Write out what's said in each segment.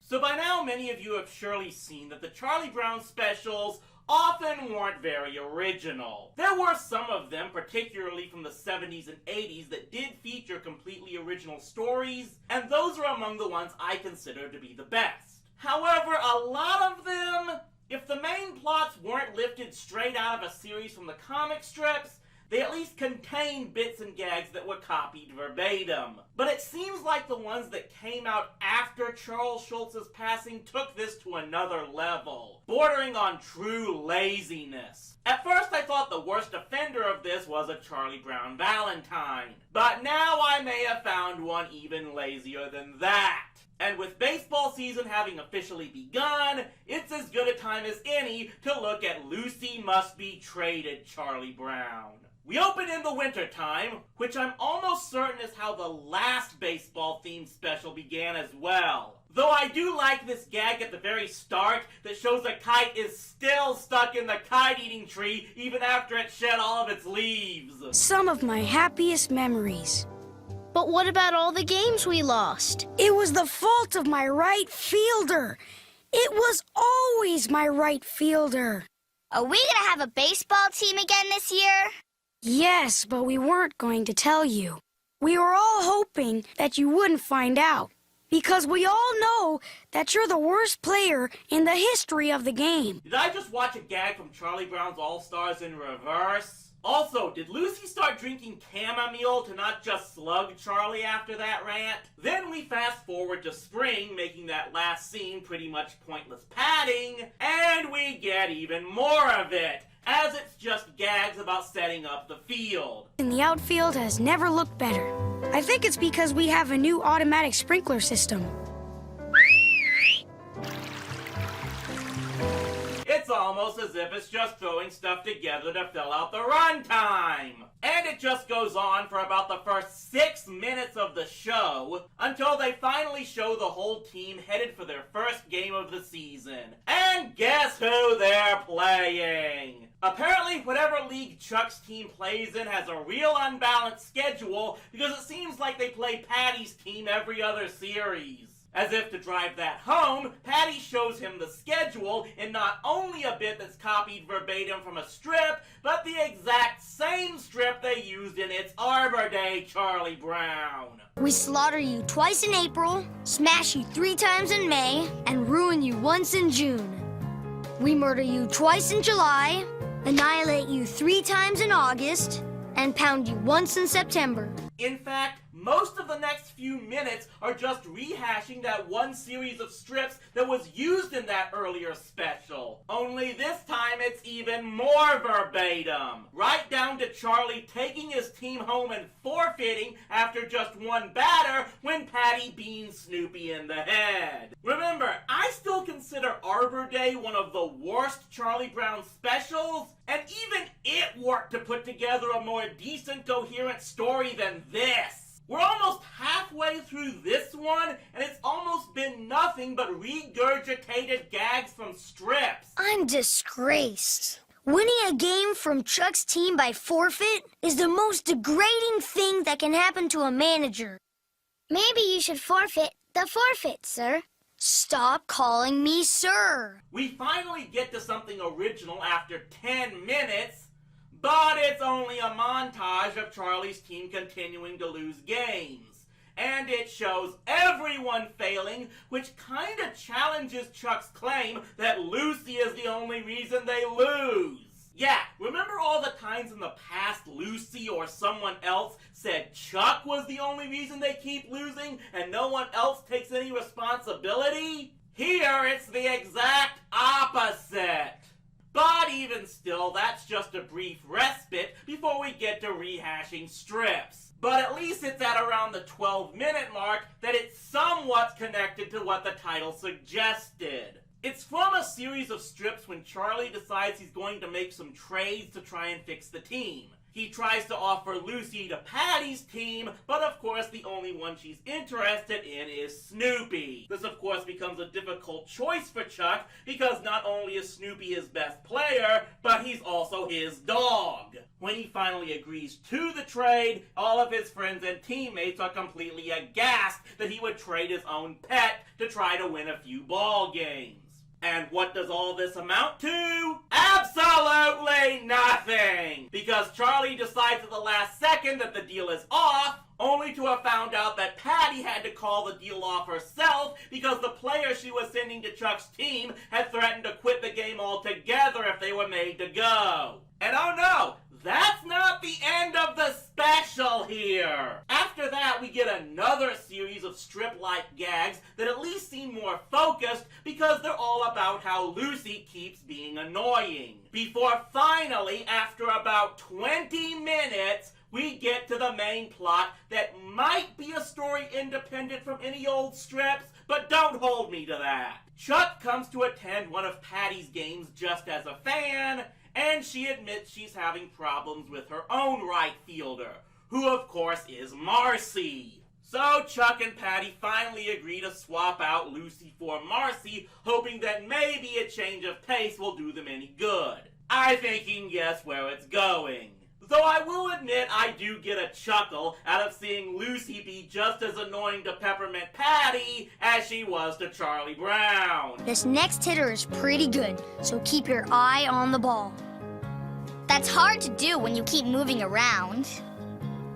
So by now, many of you have surely seen that the Charlie Brown specials often weren't very original. There were some of them, particularly from the 70s and 80s, that did feature completely original stories, and those are among the ones I consider to be the best. However, a lot of them, if the main plots weren't lifted straight out of a series from the comic strips, they at least contained bits and gags that were copied verbatim. But it seems like the ones that came out after Charles Schulz's passing took this to another level, bordering on true laziness. At first I thought the worst offender of this was a Charlie Brown Valentine, but now I may have found one even lazier than that. And with baseball season having officially begun, it's as good a time as any to look at Lucy Must Be Traded Charlie Brown. We open in the wintertime, which I'm almost certain is how the last baseball-themed special began as well. Though I do like this gag at the very start that shows a kite is still stuck in the kite-eating tree even after it shed all of its leaves. Some of my happiest memories. But what about all the games we lost? It was the fault of my right fielder. It was always my right fielder. Are we gonna have a baseball team again this year? Yes, but we weren't going to tell you. We were all hoping that you wouldn't find out, because we all know that you're the worst player in the history of the game. Did I just watch a gag from Charlie Brown's All-Stars in reverse? Also, did Lucy start drinking chamomile to not just slug Charlie after that rant? Then we fast forward to spring, making that last scene pretty much pointless padding, and we get even more of it, as it's just gags about setting up the field. And the outfield has never looked better. I think it's because we have a new automatic sprinkler system. It's almost as if it's just throwing stuff together to fill out the runtime. And it just goes on for about the first 6 minutes of the show, until they finally show the whole team headed for their first game of the season. And guess who they're playing? Apparently, whatever league Chuck's team plays in has a real unbalanced schedule, because it seems like they play Patty's team every other series. As if to drive that home, Patty shows him the schedule in not only a bit that's copied verbatim from a strip, but the exact same strip they used in its Arbor Day Charlie Brown. We slaughter you twice in April, smash you 3 times in May, and ruin you once in June. We murder you twice in July, annihilate you 3 times in August, and pound you once in September. In fact, most of the next few minutes are just rehashing that one series of strips that was used in that earlier special. Only this time it's even more verbatim. Right down to Charlie taking his team home and forfeiting after just one batter when Patty beans Snoopy in the head. Remember, I still consider Arbor Day one of the worst Charlie Brown specials, and even it worked to put together a more decent, coherent story than this. We're almost halfway through this one, and it's almost been nothing but regurgitated gags from strips. I'm disgraced. Winning a game from Chuck's team by forfeit is the most degrading thing that can happen to a manager. Maybe you should forfeit the forfeit, sir. Stop calling me sir. We finally get to something original after 10 minutes, but it's only a montage of Charlie's team continuing to lose games. And it shows everyone failing, which kind of challenges Chuck's claim that Lucy is the only reason they lose. Yeah, remember all the times in the past Lucy or someone else said Chuck was the only reason they keep losing and no one else takes any responsibility? Here it's the exact opposite. But even still, that's just a brief respite before we get to rehashing strips. But at least it's at around the 12-minute mark that it's somewhat connected to what the title suggested. It's from a series of strips when Charlie decides he's going to make some trades to try and fix the team. He tries to offer Lucy to Patty's team, but of course the only one she's interested in is Snoopy. This of course becomes a difficult choice for Chuck because not only is Snoopy his best player, but he's also his dog. When he finally agrees to the trade, all of his friends and teammates are completely aghast that he would trade his own pet to try to win a few ball games. And what does all this amount to? Absolutely nothing! Because Charlie decides at the last second that the deal is off, only to have found out that Patty had to call the deal off herself because the player she was sending to Chuck's team had threatened to quit the game altogether if they were made to go. And oh no! That's not the end of the special here! After that, we get another series of strip-like gags that at least seem more focused because they're all about how Lucy keeps being annoying. Before finally, after about 20 minutes, we get to the main plot that might be a story independent from any old strips, but don't hold me to that. Chuck comes to attend one of Patty's games just as a fan, and she admits she's having problems with her own right fielder, who of course is Marcy. So Chuck and Patty finally agree to swap out Lucy for Marcy, hoping that maybe a change of pace will do them any good. I think you can guess where it's going. Though I will admit I do get a chuckle out of seeing Lucy be just as annoying to Peppermint Patty as she was to Charlie Brown. This next hitter is pretty good, so keep your eye on the ball. That's hard to do when you keep moving around.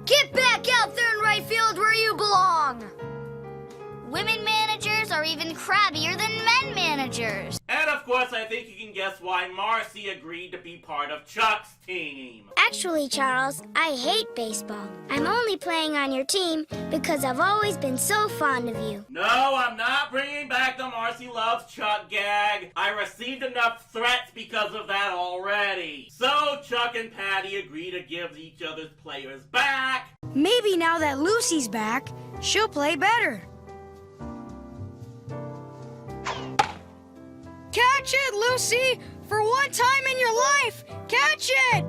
Get back out there in right field where you belong! Women managers are even crabbier than men managers. And of course, I think you can guess why Marcy agreed to be part of Chuck's team. Actually, Charles, I hate baseball. I'm only playing on your team because I've always been so fond of you. No, I'm not bringing back the Marcy loves Chuck gag. I received enough threats because of that already. So Chuck and Patty agree to give each other's players back. Maybe now that Lucy's back, she'll play better. Catch it, Lucy! For one time in your life, catch it!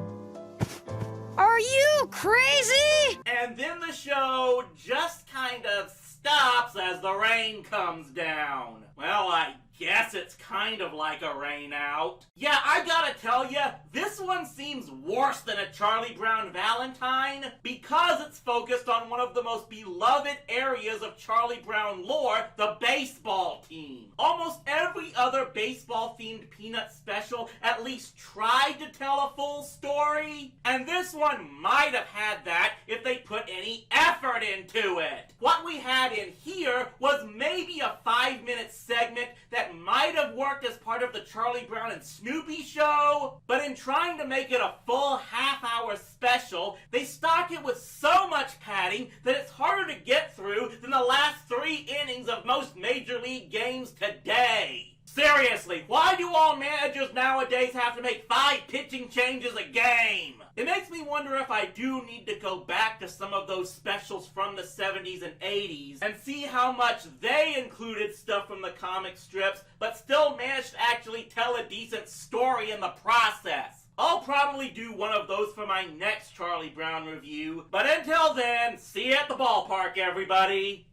Are you crazy? And then the show just kind of stops as the rain comes down. Well, I guess it's kind of like a rain out. Yeah, I gotta tell ya, this one seems worse than a Charlie Brown Valentine because it's focused on one of the most beloved areas of Charlie Brown lore, the baseball team. Almost every other baseball-themed Peanut special at least tried to tell a full story, and this one might have had that if they put any effort into it. What we had in here was maybe a 5-minute segment that might have worked as part of the Charlie Brown and Snoopy show, but in trying to make it a full half-hour special, they stock it with so much padding that it's harder to get through than the last 3 innings of most Major League games today. Seriously, why do all managers nowadays have to make 5 pitching changes a game? It makes me wonder if I do need to go back to some of those specials from the 70s and 80s and see how much they included stuff from the comic strips, but still managed to actually tell a decent story in the process. I'll probably do one of those for my next Charlie Brown review, but until then, see you at the ballpark, everybody!